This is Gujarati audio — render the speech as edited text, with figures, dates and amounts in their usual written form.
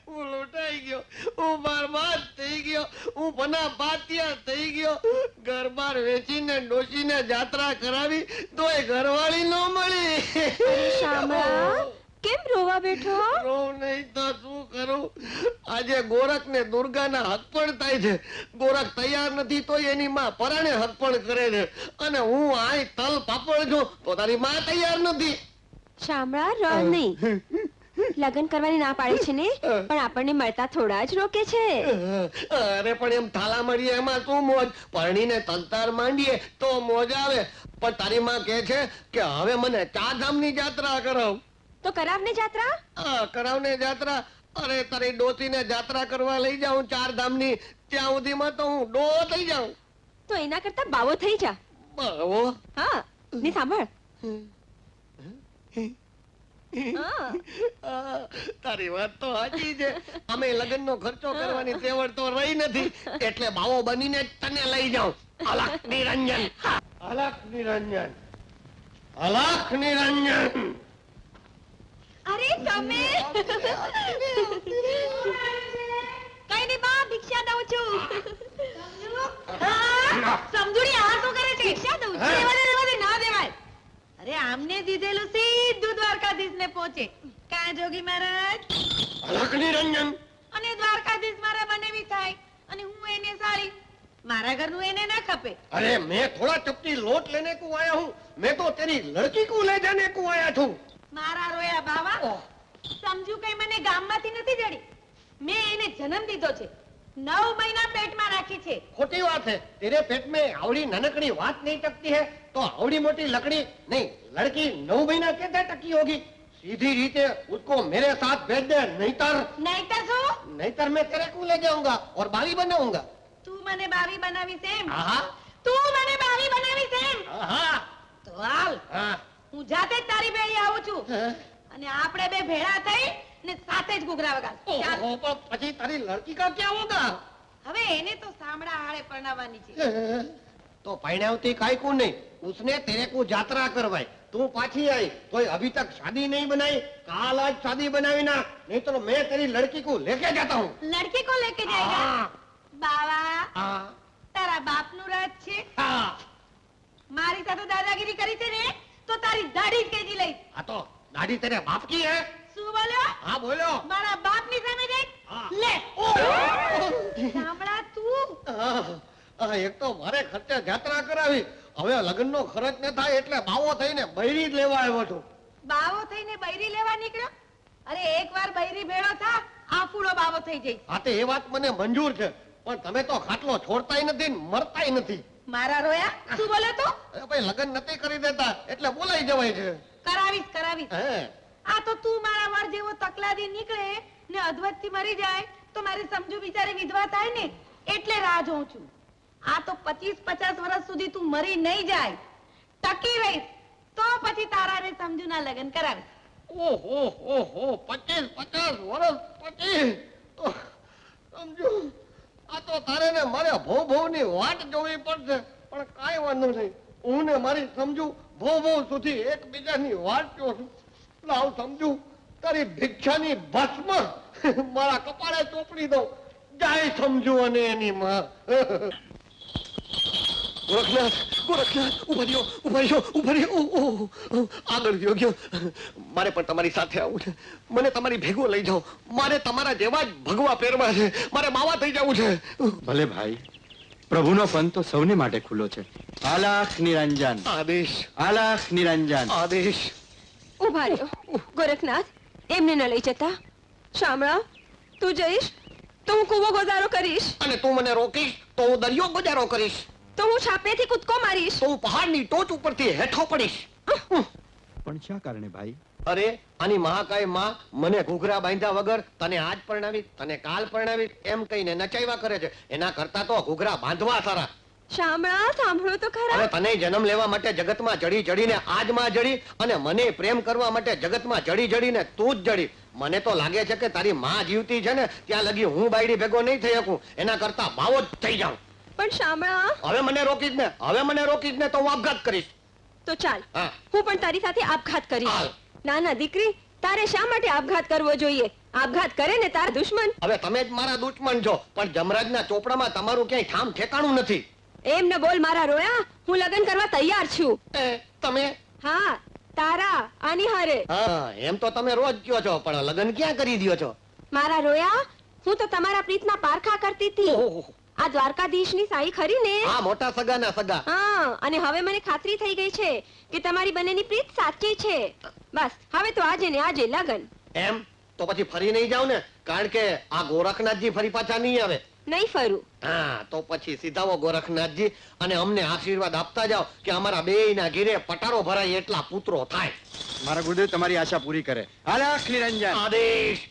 હું લૂંટાઈ ગયો, હું બરબાદ થઈ ગયો, હું બના પાતિયા થઈ ગયો. ઘર બાર વેચીને ડોશીને જાત્રા કરાવી તોય ઘરવાળી ન મળી. શામળા, કેમ રોવા બેઠો? રોવ નહીં તો શું કરું? આજે ગોરખ ને દુર્ગાના હકપણ થાય છે. ગોરખ તૈયાર નથી તો એની માં પરાણે હકપણ કરે છે, અને હું આય તલ પાપડ છું તો તારી માં તૈયાર નથી. શામળા, રડ નહીં. લગ્ન કરવાની ના પાડી છે ને, પણ આપણને મળતા થોડા જ રોકે છે. અરે પણ એમ થાલા મળીએ એમાં શું મોજ? પરણીને તલતાર માંડીએ તો મોજ આવે. પણ તારી માં કહે છે કે હવે મને ચારધામની જાત્રા કરાવ. તો કરાવને જાત્રા? હા, કરાવને જાત્રા. અરે તારી ડોસીને જાત્રા કરવા લઈ જાઉં ચારધામની, ત્યાં સુધીમાં તો હું ડો થઈ જાઉં. તો એના કરતા બાવો થઈ જા. બાવો? હા, ને સાંભળ. તારી વાત તો સાચી છે. અમે લગ્નનો ખર્ચો કરવાની તેવડ તો રહી નથી, એટલે બાવો બનીને જ તને લઈ જાઉં. અલખ નિરંજન, અલખ નિરંજન, અલખ નિરંજન. અરે તમે કઈ નહીં બા, ભિક્ષા દઉં છું. સમજુડી આ શું કરે છે? ભિક્ષા દઉં છું. રેવા દે, ના દેવાય. અરે આમને દીધેલું સીધું દ્વારકાધીશને પહોંચે. કાં જોગી મહારાજ? અલખ નિરંજન. અને દ્વારકાધીશ મારા બનેવી થાય અને હું એને સાળી. મારા ઘરનું એને ના ખપે. અરે मैं थोड़ा चपटी लोट लेने को आया हूँ, मैं तो तेरी लड़की को ले जाने को आया છું. મારા રોયા બાવા, સમજુ કઈ મને ગામમાંથી નથી જડી. મેં એને જન્મ દીધો છે, 9 મહિના પેટમાં રાખી છે. खोटी बात है. तेरे पेट में आवड़ी ननकड़ी बात नहीं टकती है तो आवड़ी मोटी लकड़ी नहीं, लड़की 9 महीना कैसे टकी होगी? सीधी रीते उसको मेरे साथ भेज दे, નહીંતર શું? नहींतर मैं तेरे को ले जाऊंगा और बावी बनाऊंगा. તું મને બાવી બનાવીશ એમ? हाँ તું મને બાવી બનાવીશ એમ? हाँ તો હાલ, हाँ. હું જાતે જ તારી ભેળી આવું છું, અને આપણે બે ભેળા થઈ ને સાથે જ ઘૂઘરા વગાડશું. ચાલ. ओहो, पर પછી તારી લડકી કા क्या होगा? હવે એને તો સામડા હાળે પરણાવવાની છે. तो पहनावती काय को नहीं, उसने तेरे को यात्रा करवाई, तू पाछी आई तो अभी तक शादी नहीं बनाई. काल आज शादी बनावी ना, नहीं तो मैं तेरी लड़की को लेके जाता हूँ. લડકી કો લેકે જાયગા? हाँ, બાવા, हाँ, તારા બાપનું રાજ છે. हाँ. મારી સાથે દાદાગીરી કરી છે ને, તો તારી દાઢી જ કેજી લઈશ. हाँ तो दाढ़ी तेरे बाप की है? શું બોલ્યો? हाँ बोलो. મારા બાપની સામે દેખ. हाँ. લે. સાંભળા તું? એક તો મારે ખર્ચે યાત્રા કરાવી, હવે લગ્નનો ખર્ચ ન થાય એટલે બાવો થઈને બૈરી જ લેવા આવ્યો છું. બાવો થઈને બૈરી લેવા નીકળ્યો? અરે એકવાર બૈરી ભેળો થા, આફુડો બાવો થઈ જઈશ. હા તો એ વાત મને મંજૂર છે, પણ તમે તો ખાટલો છોડતાય નથી ને મરતાય નથી. મારા રોયા, શું બોલે તું? અરે ભાઈ, લગ્ન નથી કરી દેતા એટલે બોલાઈ જવાય છે. કરાવીશ, કરાવીશ. હે, આ તો તું મારા વર જેવો તકલાદી નીકળે ને અધવતથી મરી જાય તો મારી સમજુ બિચારી વિધવા થાય ને, એટલે રાહ જોઉં છું. આ તો 25-50 વર્ષ સુધી તું મરી નહીં જાય, ટકી રહીશ, તો પછી તારા ને સમજુના લગ્ન કરાવીશ. ઓહો ઓહો, 25-50 વર્ષ પછી તો સમજો. આ તો તારે ને મારે ભોની વાટ જોવી પડશે, પણ કાંઈ વાંધો નહીં. હું ને મારી સમજુ ભો સુધી એકબીજાની વાટ જોશું. લાવ સમજુ, તારી ભિક્ષાની ભસ્મ મારા કપાળે ચોપડી દઉં. જાય સમજુ અને એની માં. ગોરખનાથ, ગોરખનાથ, ઉભા રહ્યો. આગળ ગયો. મારે પણ તમારી સાથે આવવું છે. મને તમારી ભેગો લઈ જાઓ. મારે તમારા જેવા જ ભગવા પહેરવા છે. મારે માવા થઈ જવું છે. ભલે ભાઈ, પ્રભુનો પંથ તો સૌને માટે ખુલ્લો છે. અલખ નિરંજન, આદેશ, અલખ નિરંજન. આદેશ. ઉભા રહ્યો. ગોરખનાથ, એમને ન લઈ જતા. શામળા, તું જઈશ તો હું કૂવો ગોજારો કરીશ, અને તું મને રોકીશ તો હું દરિયો ગુજારો કરીશ, તો હું છાપેથી કૂદકો મારીશ, તો હું પહાડની ટોચ ઉપરથી હેઠો પડીશ. પણ શા કારણે ભાઈ? અરે આની મહાકાય માં મને ઘૂઘરા બાંધ્યા વગર તને આજ પરણાવી, તને કાલ પરણાવી એમ કહીને નચાવ્યા કરે છે. એના કરતા તો ઘૂઘરા બાંધવા સારા. શામળા, સાંભળો તો ખરા. હવે તને જન્મ લેવા માટે જગતમાં જડી જડીને આજમાં જડી, અને મને પ્રેમ કરવા માટે જગતમાં જડી જડીને તું જ જડી. મને તો લાગે છે કે તારી માં જીવતી છે ને ત્યાં લગી હું બાયડી ભેગો નહીં થઈ શકું. એના કરતા બાવો જ થઈ જાઉં. પણ શામળા, હવે મને રોકીશ ને તો હું આપઘાત કરીશ. તો ચાલ, હા. હું પણ તારી સાથે આપઘાત કરીશ. હાલ. ના ના દીકરી, તારે શા માટે આપઘાત કરવો જોઈએ? આપઘાત કરે ને તારા દુશ્મન. હવે તમે જ મારા દુશ્મન છો, પણ જમરાજના ચોપડામાં તમારું ક્યાંય ઠામ ઠેકાણું નથી. એમ ન બોલ મારા રોયા. હું લગ્ન કરવા તૈયાર છું. તમે? હા, તારા આની હારે. હા, એમ તો તમે રોજ કહો છો, પણ લગ્ન ક્યાં કરી દ્યો છો? મારા રોયા, હું તો તમારા પ્રીતના પારખા કરતી હતી. ઓહો. આ દ્વારકાધીશની સાઈ ખરી ને? હા, મોટા સગાના સગા. હા, અને હવે મને ખાતરી થઈ ગઈ છે કે તમારી બંનેની પ્રીત સાચી છે. બસ હવે તો આજે ને આજે લગન. એમ તો પછી ફરી નહીં જાવ ને, કારણ કે આ ગોરખનાથજી ફરી પાછા નહીં આવે. નહીં ફરું. હા, તો પછી સીધાઓ ગોરખનાથજી અને અમને આશીર્વાદ આપતા જાઓ કે અમારા બેયના ઘીરે પટારો ભરાય એટલા પુત્રો થાય. મારા ગુરુદેવ તમારી આશા પૂરી કરે. અલખ નિરંજન. આદેશ.